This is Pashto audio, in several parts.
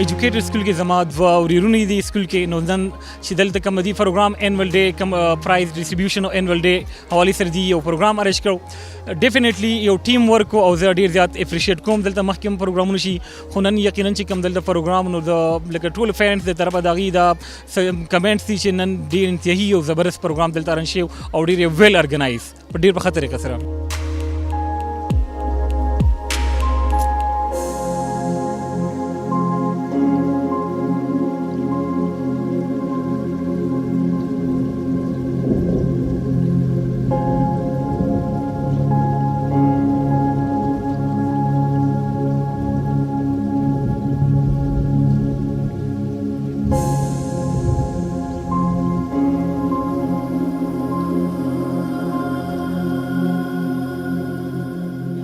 ایجوکیټر سکول کې زما دوه ورېرونه دي سکول کې نو نن چې دلته کوم دی پروګرام انول ډے کوم پرایز ډسټریبیوشن او انول ډے حواله سره دی یو پروګرام ارینج کړو ډیفینیټلی یو ټیم ورک او زه ډیر زیات اپریشیټ کوم دلته مخکې پروګرامونه شي خو نن یقینا چې کوم دلته پروګرام نو د لکه ټول فینس د طرفه دغه دا کمنټس دي چې نن ډیر انتهایی یو زبردست پروګرام دلته ارینج شي او ډیر ویل ارګنایز په ډیر په خطر کې سره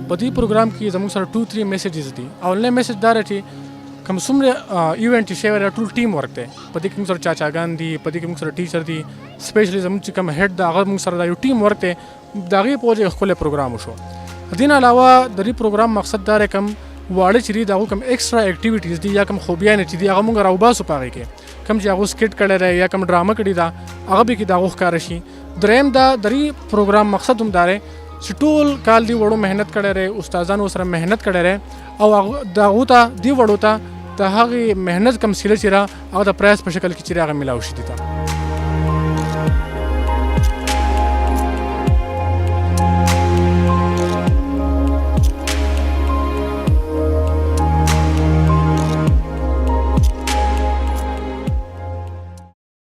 په دې پروګرام کې زموږ سره 2-3 میسیجز دي اولنی میسیج دا دی چې کوم څومره ایونټ شوی دی ټول ټیم ورک دی په دې کې موږ سره چاچاګان دي په دې کې موږ سره ټیچر دي سپیشلی زموږ چې کوم هیډ دی هغه موږ سره دا یو ټیم ورک دی د هغې په وجه ښکلی پروګرام وشو دې نه علاوه د دې پروګرام مقصد دا دی کوم واړه چې دي د هغو کوم ایکسټرا اکټیویټیز دي یا کوم خوبیانې چې دي هغه موږ راوباسو په هغې کې کوم چې هغو سکټ کړی دی یا کوم ډرامه کړې ده هغه به کې د هغو ښکاره شي دریم دا د دې پروګرام مقصد هم دا دی چې ټول کال دی وړو مهنت کړی دی استادانو سره مهنت کړی دی او د هغو ته دې وړو ته د هغې مهنت کم سیله چې را هغه د پرایز په شکل کې چې هغه میلاو شي دي ته